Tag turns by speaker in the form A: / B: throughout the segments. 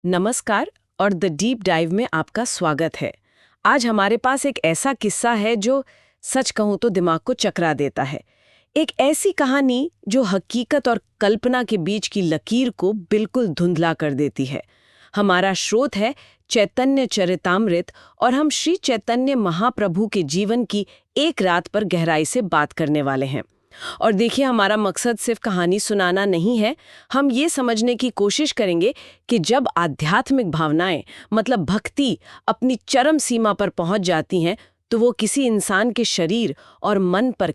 A: नमस्कार और the deep dive में आपका स्वागत है। आज हमारे पास एक ऐसा किस्सा है जो सच कहूं तो दिमाग को चकरा देता है। एक ऐसी कहानी जो हकीकत और कल्पना के बीच की लकीर को बिल्कुल धुंधला कर देती है। हमारा स्रोत है चैतन्य चरितामृत और हम श्री चैतन्य महाप्रभु के जीवन की एक रात पर गहराई से बात करने वाले हैं। और देखिए, हमारा मकसद सिर्फ कहानी सुनाना नहीं है। हम ये समझने की कोशिश करेंगे कि जब आध्यात्मिक भावनाएं मतलब भक्ति अपनी चरम सीमा पर पहुंच जाती हैं तो वो किसी इंसान के शरीर और मन पर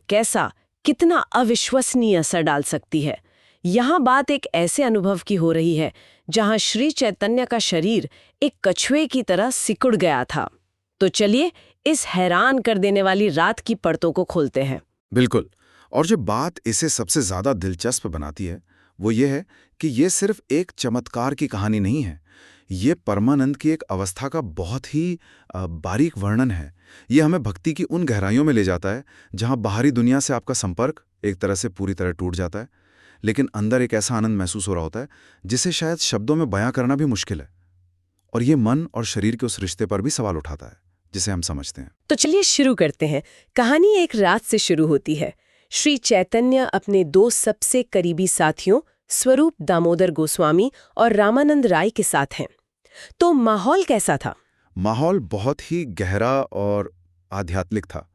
A: कितना अविश्वसनीय असर डाल सकती है। यहाँ बात एक ऐसे अनुभव की हो रही है जहाँ श्री चैतन्य का शरीर एक कछुए की तरह सिकुड़ गया था। तो चलिए इस हैरान कर देने वाली रात की परतों को खोलते हैं।
B: बिल्कुल। और जो बात इसे सबसे ज्यादा दिलचस्प बनाती है वो ये है कि ये सिर्फ एक चमत्कार की कहानी नहीं है। ये परमानंद की एक अवस्था का बहुत ही बारीक वर्णन है। ये हमें भक्ति की उन गहराइयों में ले जाता है जहाँ बाहरी दुनिया से आपका संपर्क एक तरह से पूरी तरह टूट जाता है, लेकिन अंदर एक ऐसा आनंद महसूस हो रहा होता है जिसे शायद शब्दों में बयां करना भी मुश्किल है। और ये मन और शरीर के उस रिश्ते पर भी सवाल उठाता है जिसे हम समझते हैं।
A: तो चलिए शुरू करते हैं। कहानी एक रात से शुरू होती है। श्री चैतन्य अपने दो सबसे करीबी साथियों स्वरूप दामोदर गोस्वामी और रामानंद राय के साथ हैं। तो माहौल कैसा था?
B: माहौल बहुत ही गहरा और आध्यात्मिक था।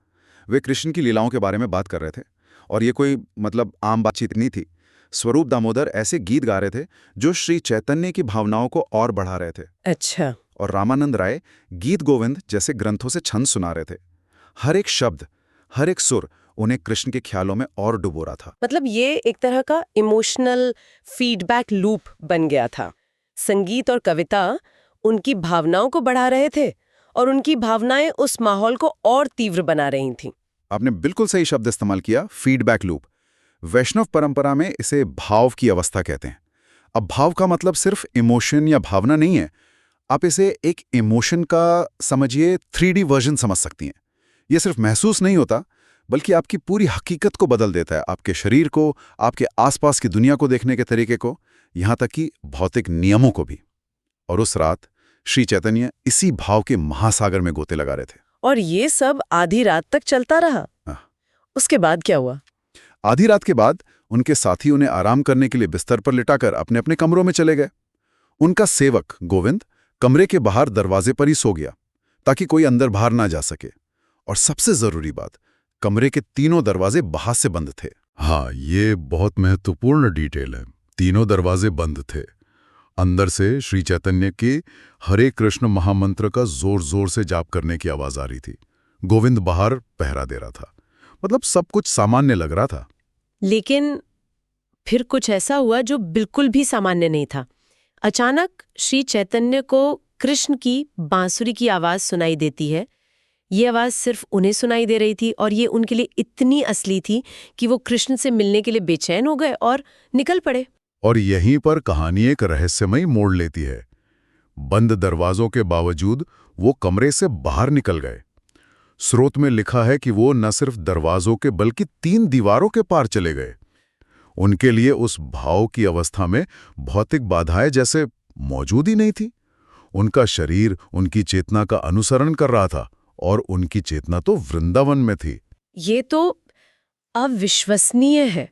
B: वे कृष्ण की लीलाओं के बारे में बात कर रहे थे और ये कोई आम बातचीत नहीं थी। स्वरूप दामोदर ऐसे गीत गा रहे थे जो श्री चैतन्य की भावनाओं को और बढ़ा रहे थे।
A: अच्छा।
B: और रामानंद राय गीत गोविंद जैसे ग्रंथों से छंद सुना रहे थे। हर एक शब्द, हर एक सुर उन्हें कृष्ण के ख्यालों में और डुबो रहा था।
A: मतलब ये एक तरह का इमोशनल फीडबैक लूप बन गया था। संगीत और कविता उनकी भावनाओं को बढ़ा रहे थे और उनकी भावनाएं उस माहौल को और तीव्र बना रही थीं।
B: आपने बिल्कुल सही शब्द इस्तेमाल किया, फीडबैक लूप। वैष्णव परंपरा में इसे भाव की अवस्था कहते हैं। अब भाव का मतलब सिर्फ इमोशन या भावना नहीं है। आप इसे एक इमोशन का समझिए 3D वर्जन समझ सकती हैं। ये सिर्फ महसूस नहीं होता बल्कि आपकी पूरी हकीकत को बदल देता है, आपके शरीर को, आपके आसपास की दुनिया को देखने के तरीके को, यहाँ तक कि भौतिक नियमों को भी। और उस रात श्री चैतन्य इसी भाव के महासागर में गोते लगा रहे थे।
A: और ये सब आधी रात तक चलता रहा। उसके बाद क्या हुआ?
B: आधी रात के बाद उनके साथी उन्हें आराम करने के लिए बिस्तर पर लिटाकर अपने अपने कमरों में चले गए। उनका सेवक गोविंद कमरे के बाहर दरवाजे पर ही सो गया ताकि कोई अंदर बाहर ना जा सके। और सबसे जरूरी बात, कमरे के तीनों दरवाजे बाहर से बंद थे।
C: हाँ, ये बहुत महत्वपूर्ण डिटेल है। तीनों दरवाजे बंद थे। अंदर से श्री चैतन्य के हरे कृष्ण महामंत्र का जोर जोर से जाप करने की आवाज आ रही थी। गोविंद बाहर पहरा दे रहा था। सब कुछ सामान्य लग रहा था।
A: लेकिन फिर कुछ ऐसा हुआ जो बिल्कुल भी सामान्य नहीं था। अचानक श्री चैतन्य को कृष्ण की बांसुरी की आवाज सुनाई देती है। ये आवाज सिर्फ उन्हें सुनाई दे रही थी और ये उनके लिए इतनी असली थी कि वो कृष्ण से मिलने के लिए बेचैन हो गए और निकल पड़े।
C: और यहीं पर कहानी एक रहस्यमयी मोड़ लेती है। बंद दरवाजों के बावजूद वो कमरे से बाहर निकल गए। स्रोत में लिखा है कि वो न सिर्फ दरवाजों के बल्कि 3 दीवारों के पार चले गए। उनके लिए उस भाव की अवस्था में भौतिक बाधाएं जैसे मौजूद ही नहीं थी। उनका शरीर उनकी चेतना का अनुसरण कर रहा था और उनकी चेतना तो वृंदावन में थी।
A: ये तो अविश्वसनीय है।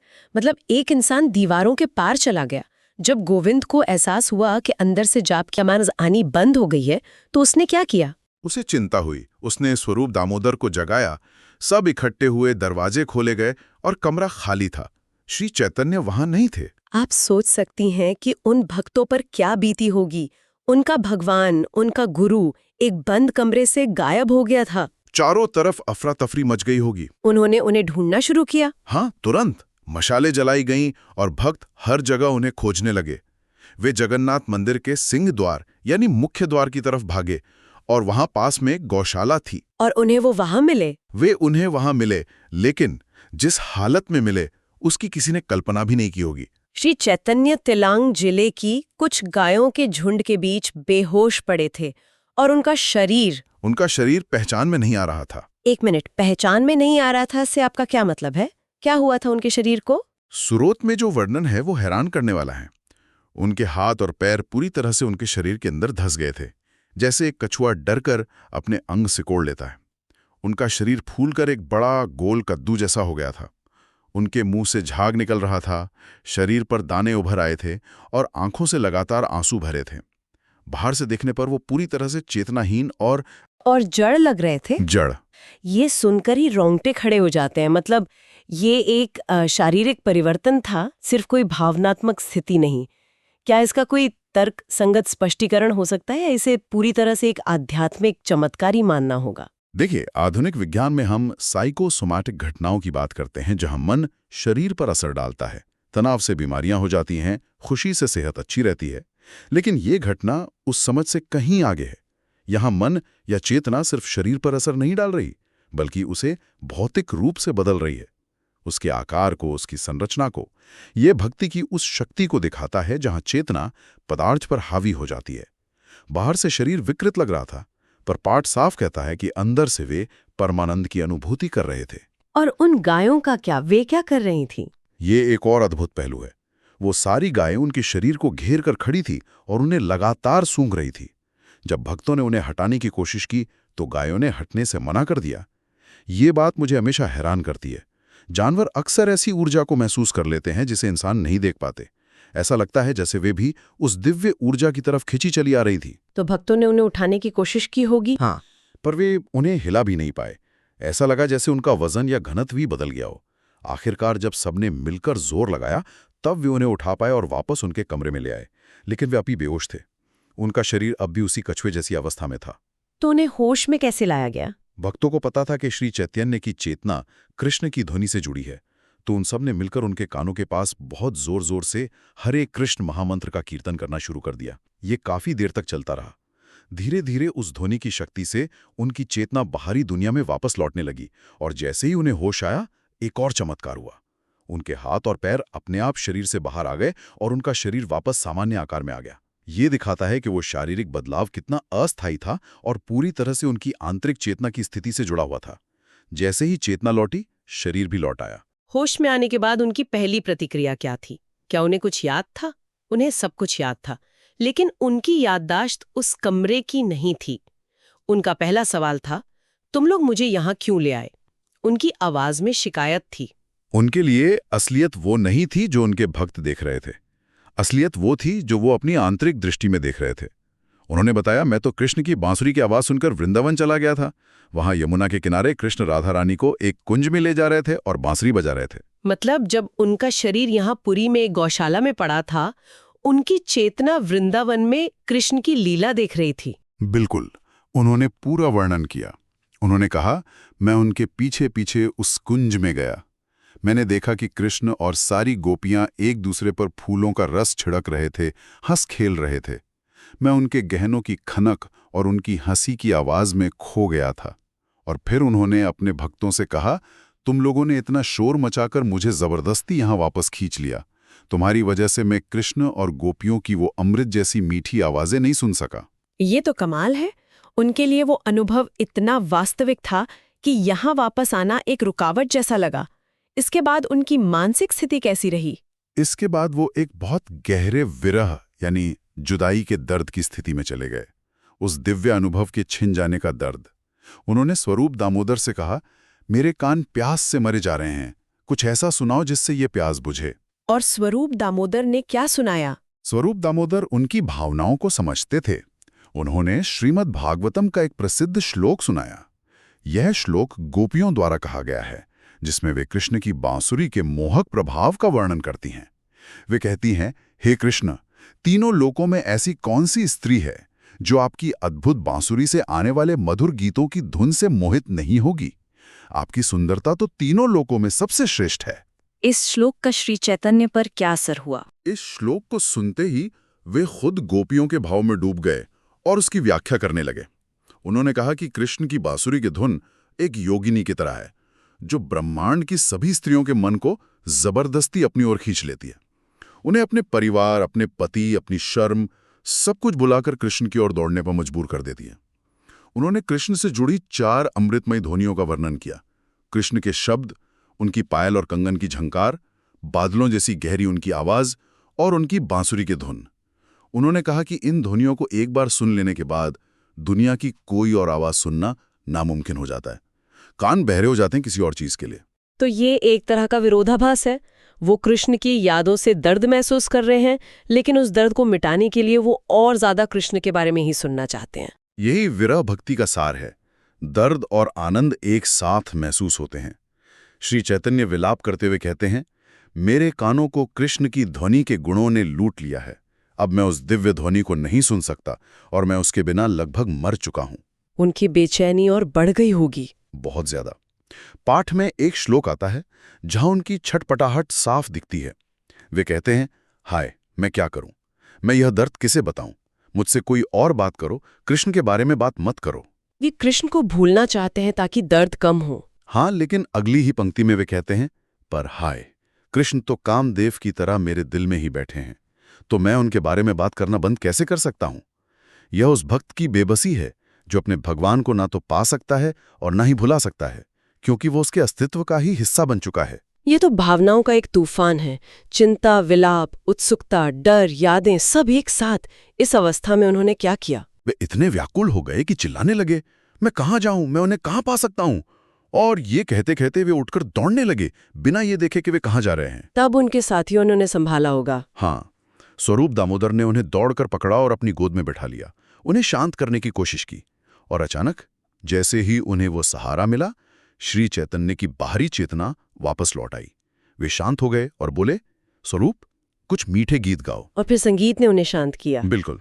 A: एक इंसान दीवारों के पार चला गया। जब गोविंद को एहसास हुआ कि अंदर से जाप की आवाज आनी बंद हो गई है तो उसने क्या किया?
D: उसे चिंता हुई। उसने स्वरूप दामोदर को जगाया। सब इकट्ठे हुए, दरवाजे खोले गए और कमरा खाली था। श्री चैतन्य वहां नहीं थे।
A: आप सोच सकती हैं कि उन भक्तों पर क्या बीती होगी। उनका भगवान, उनका गुरु एक बंद कमरे से गायब हो गया था।
D: चारों तरफ अफरा तफरी मच गई होगी।
A: उन्होंने उन्हें ढूंढना शुरू किया।
D: हाँ, तुरंत मशालें जलाई गईं और भक्त हर जगह उन्हें खोजने लगे। वे जगन्नाथ मंदिर के सिंह द्वार यानी मुख्य द्वार की तरफ भागे और वहां पास में गौशाला थी।
A: और उन्हें वो वहां मिले?
D: वे उन्हें वहां मिले, लेकिन जिस हालत में मिले उसकी किसी ने कल्पना भी नहीं की होगी।
A: श्री चैतन्य तिलांग जिले की कुछ गायों के झुंड के बीच बेहोश पड़े थे और उनका शरीर
D: पहचान में नहीं आ रहा था।
A: एक मिनट, पहचान में नहीं आ रहा था से आपका क्या मतलब है? क्या हुआ था उनके शरीर को?
D: स्रोत में जो वर्णन है वो हैरान करने वाला है। उनके हाथ और पैर पूरी तरह से उनके शरीर के अंदर धंस गए थे, जैसे एक कछुआ डरकर अपने अंग सिकोड़ लेता है। उनका शरीर फूलकर एक बड़ा गोल कद्दू जैसा हो गया था। उनके मुंह से झाग निकल रहा था, शरीर पर दाने उभर आए थे और आंखों से लगातार आंसू भरे थे। बाहर से देखने पर वो पूरी तरह से चेतनाहीन और
A: जड़ लग रहे थे।
D: जड़।
A: ये सुनकर ही रोंगटे खड़े हो जाते हैं। मतलब ये एक शारीरिक परिवर्तन था, सिर्फ कोई भावनात्मक स्थिति नहीं। क्या इसका कोई तर्क संगत स्पष्टीकरण हो सकता है या इसे पूरी तरह से एक आध्यात्मिक चमत्कार ही मानना होगा?
D: देखिए, आधुनिक विज्ञान में हम साइकोसोमैटिक घटनाओं की बात करते हैं, जहां मन शरीर पर असर डालता है। तनाव से बीमारियां हो जाती हैं, खुशी से सेहत अच्छी रहती है। लेकिन ये घटना उस समझ से कहीं आगे है। यहां मन या चेतना सिर्फ शरीर पर असर नहीं डाल रही, बल्कि उसे भौतिक रूप से बदल रही है, उसके आकार को, उसकी संरचना को। ये भक्ति की उस शक्ति को दिखाता है जहां चेतना पदार्थ पर हावी हो जाती है। बाहर से शरीर विकृत लग रहा था, पर पाठ साफ कहता है कि अंदर से वे परमानंद की अनुभूति कर रहे थे।
A: और उन गायों का क्या? वे क्या कर रही थी?
D: ये एक और अद्भुत पहलू है। वो सारी गायें उनके शरीर को घेर कर खड़ी थी और उन्हें लगातार सूंघ रही थी। जब भक्तों ने उन्हें हटाने की कोशिश की तो गायों ने हटने से मना कर दिया। ये बात मुझे हमेशा हैरान करती है। जानवर अक्सर ऐसी ऊर्जा को महसूस कर लेते हैं जिसे इंसान नहीं देख पाते। ऐसा लगता है जैसे वे भी उस दिव्य ऊर्जा की तरफ खिंची चली आ रही थी।
A: तो भक्तों ने उन्हें उठाने की कोशिश की होगी।
D: हाँ, पर वे उन्हें हिला भी नहीं पाए। ऐसा लगा जैसे उनका वजन या घनत्व भी बदल गया हो। आखिरकार जब सबने मिलकर जोर लगाया तब वे उन्हें उठा पाए और वापस उनके कमरे में ले आए। लेकिन वे अभी बेहोश थे। उनका शरीर अब भी उसी कछुए जैसी अवस्था में था।
A: तो उन्हें होश में कैसे लाया गया?
D: भक्तों को पता था कि श्री चैतन्य की चेतना कृष्ण की ध्वनि से जुड़ी है, तो उन सब ने मिलकर उनके कानों के पास बहुत जोर जोर से हरे कृष्ण महामंत्र का कीर्तन करना शुरू कर दिया। ये काफी देर तक चलता रहा। धीरे धीरे उस ध्वनि की शक्ति से उनकी चेतना बाहरी दुनिया में वापस लौटने लगी, और जैसे ही उन्हें होश आया, एक और चमत्कार हुआ। उनके हाथ और पैर अपने आप शरीर से बाहर आ गए और उनका शरीर वापस सामान्य आकार में आ गया। ये दिखाता है कि वो शारीरिक बदलाव कितना अस्थायी था और पूरी तरह से उनकी आंतरिक चेतना की स्थिति से जुड़ा हुआ था। जैसे ही चेतना लौटी, शरीर भी लौट आया।
A: होश में आने के बाद उनकी पहली प्रतिक्रिया क्या थी? क्या उन्हें कुछ याद था? उन्हें सब कुछ याद था, लेकिन उनकी याददाश्त उस कमरे की नहीं थी। उनका पहला सवाल था, तुम लोग मुझे यहाँ क्यों ले आए? उनकी आवाज में शिकायत थी।
D: उनके लिए असलियत वो नहीं थी जो उनके भक्त देख रहे थे। असलियत वो थी जो वो अपनी आंतरिक दृष्टि में देख रहे थे। उन्होंने बताया, मैं तो कृष्ण की बांसुरी की आवाज सुनकर वृंदावन चला गया था। वहां यमुना के किनारे कृष्ण राधा रानी को एक कुंज में ले जा रहे थे और बांसुरी बजा रहे थे।
A: मतलब जब उनका शरीर यहाँ पुरी में एक गौशाला में पड़ा था, उनकी चेतना वृंदावन में कृष्ण की लीला देख रही थी।
C: बिल्कुल, उन्होंने पूरा वर्णन किया। उन्होंने कहा, मैं उनके पीछे पीछे उस कुंज में गया। मैंने देखा कि कृष्ण और सारी गोपियां एक दूसरे पर फूलों का रस छिड़क रहे थे, हंस खेल रहे थे। मैं उनके गहनों की खनक और उनकी हंसी की आवाज में खो गया था। और फिर उन्होंने अपने भक्तों से कहा, तुम लोगों ने इतना शोर मचाकर मुझे जबरदस्ती यहां वापस खींच लिया। तुम्हारी वजह से मैं कृष्ण और गोपियों की वो अमृत जैसी मीठी आवाजें नहीं सुन सका।
A: ये तो कमाल है। उनके लिए वो अनुभव इतना वास्तविक था कि यहाँ वापस आना एक रुकावट जैसा लगा। इसके बाद उनकी मानसिक स्थिति कैसी रही?
C: इसके बाद वो एक बहुत गहरे विरह यानी जुदाई के दर्द की स्थिति में चले गए। उस दिव्य अनुभव के छिन जाने का दर्द। उन्होंने स्वरूप दामोदर से कहा, मेरे कान प्यास से मरे जा रहे हैं, कुछ ऐसा सुनाओ जिससे ये प्यास बुझे।
A: और स्वरूप दामोदर ने क्या सुनाया?
C: स्वरूप दामोदर उनकी भावनाओं को समझते थे। उन्होंने श्रीमद् भागवतम का एक प्रसिद्ध श्लोक सुनाया। यह श्लोक गोपियों द्वारा कहा गया है, जिसमें वे कृष्ण की बांसुरी के मोहक प्रभाव का वर्णन करती हैं। वे कहती हैं, हे कृष्ण, तीनों लोकों में ऐसी कौन सी स्त्री है जो आपकी अद्भुत बांसुरी से आने वाले मधुर गीतों की धुन से मोहित नहीं होगी? आपकी सुंदरता तो तीनों लोकों में सबसे श्रेष्ठ है।
E: इस श्लोक का श्री चैतन्य पर क्या असर हुआ?
C: इस श्लोक को सुनते ही वे खुद गोपियों के भाव में डूब गए और उसकी व्याख्या करने लगे। उन्होंने कहा कि कृष्ण की बांसुरी की धुन एक योगिनी की तरह है, जो ब्रह्मांड की सभी स्त्रियों के मन को जबरदस्ती अपनी ओर खींच लेती है। उन्हें अपने परिवार, अपने पति, अपनी शर्म, सब कुछ बुलाकर कृष्ण की ओर दौड़ने पर मजबूर कर देती है। उन्होंने कृष्ण से जुड़ी 4 अमृतमयी ध्वनियों का वर्णन किया। कृष्ण के शब्द, उनकी पायल और कंगन की झंकार, बादलों जैसी गहरी उनकी आवाज
D: और उनकी बांसुरी की धुन। उन्होंने कहा कि इन ध्वनियों को एक बार सुन लेने के बाद दुनिया की कोई और आवाज सुनना नामुमकिन हो जाता है। कान बहरे हो जाते हैं किसी और चीज के लिए।
A: तो ये एक तरह का विरोधाभास है। वो कृष्ण की यादों से दर्द महसूस कर रहे हैं, लेकिन उस दर्द को मिटाने के लिए वो और ज्यादा कृष्ण के बारे में ही सुनना चाहते हैं।
D: यही विरह भक्ति का सार है। दर्द और आनंद एक साथ महसूस होते हैं। श्री चैतन्य विलाप करते हुए कहते हैं, मेरे कानों को कृष्ण की ध्वनि के गुणों ने लूट लिया है। अब मैं उस दिव्य ध्वनि को नहीं सुन सकता और मैं उसके बिना लगभग मर चुका हूं।
A: उनकी बेचैनी और बढ़ गई होगी।
D: बहुत ज्यादा। पाठ में एक श्लोक आता है जहां उनकी छटपटाहट साफ दिखती है। वे कहते हैं, हाय मैं क्या करूं, मैं यह दर्द किसे बताऊं, मुझसे कोई और बात करो, कृष्ण के बारे में बात मत करो।
A: वे कृष्ण को भूलना चाहते हैं ताकि दर्द कम हो।
D: हाँ, लेकिन अगली ही पंक्ति में वे कहते हैं, पर हाय कृष्ण तो कामदेव की तरह मेरे दिल में ही बैठे हैं, तो मैं उनके बारे में बात करना बंद कैसे कर सकता हूं। यह उस भक्त की बेबसी है जो अपने भगवान को ना तो पा सकता है और ना ही भुला सकता है, क्योंकि वो उसके अस्तित्व का ही हिस्सा बन चुका है।
A: ये तो भावनाओं का एक तूफान है। चिंता, विलाप, उत्सुकता, डर, यादें सब एक साथ। इस अवस्था में उन्होंने क्या किया?
D: वे इतने व्याकुल हो गए कि चिल्लाने लगे, मैं कहाँ जाऊं, मैं उन्हें कहाँ पा सकता हूं। और ये कहते कहते वे उठकर दौड़ने लगे, बिना ये देखे कि वे कहाँ जा रहे हैं।
A: तब उनके साथियों ने उन्हें संभाला होगा।
D: हाँ, स्वरूप दामोदर ने उन्हें दौड़कर पकड़ा और अपनी गोद में बैठा लिया, उन्हें शांत करने की कोशिश की। और अचानक जैसे ही उन्हें वो सहारा मिला, श्री चैतन्य की बाहरी चेतना वापस लौट आई। वे शांत हो गए और बोले, स्वरूप कुछ मीठे गीत गाओ।
A: और फिर संगीत ने उन्हें शांत किया।
D: बिल्कुल।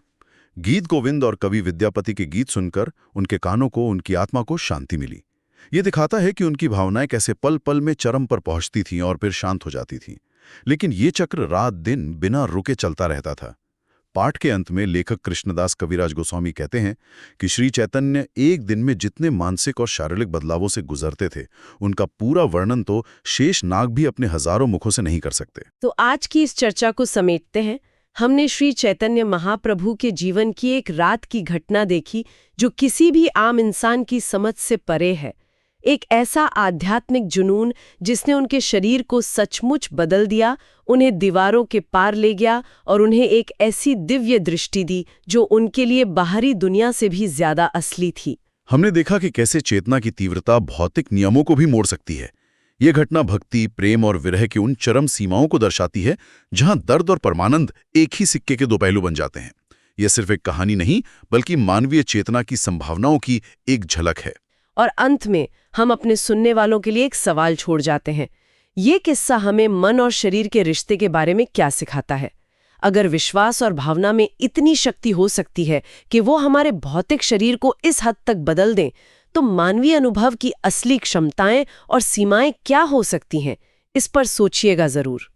D: गीत गोविंद और कवि विद्यापति के गीत सुनकर उनके कानों को, उनकी आत्मा को शांति मिली। ये दिखाता है कि उनकी भावनाएं कैसे पल पल में चरम पर पहुंचती थीं और फिर शांत हो जाती थीं। लेकिन ये चक्र रात दिन बिना रुके चलता रहता था। पाठ के अंत में लेखक कृष्णदास कविराज गोस्वामी कहते हैं कि श्री चैतन्य एक दिन में जितने मानसिक और शारीरिक बदलावों से गुजरते थे, उनका पूरा वर्णन तो शेष नाग भी अपने हजारों मुखों से नहीं कर सकते।
A: तो आज की इस चर्चा को समेटते हैं। हमने श्री चैतन्य महाप्रभु के जीवन की एक रात की घटना देखी जो किसी भी आम इंसान की समझ से परे है। एक ऐसा आध्यात्मिक जुनून जिसने उनके शरीर को सचमुच बदल दिया, उन्हें दीवारों के पार ले गया और उन्हें एक ऐसी दिव्य दृष्टि दी जो उनके लिए बाहरी दुनिया से भी ज्यादा असली थी।
D: हमने देखा कि कैसे चेतना की तीव्रता भौतिक नियमों को भी मोड़ सकती है। ये घटना भक्ति, प्रेम और विरह की उन चरम सीमाओं को दर्शाती है जहां दर्द और परमानंद एक ही सिक्के के दो पहलू बन जाते हैं। यह सिर्फ एक कहानी नहीं, बल्कि मानवीय चेतना की संभावनाओं की एक झलक है।
A: और अंत में हम अपने सुनने वालों के लिए एक सवाल छोड़ जाते हैं। ये किस्सा हमें मन और शरीर के रिश्ते के बारे में क्या सिखाता है? अगर विश्वास और भावना में इतनी शक्ति हो सकती है कि वो हमारे भौतिक शरीर को इस हद तक बदल दें, तो मानवीय अनुभव की असली क्षमताएं और सीमाएं क्या हो सकती हैं? इस पर सोचिएगा जरूर।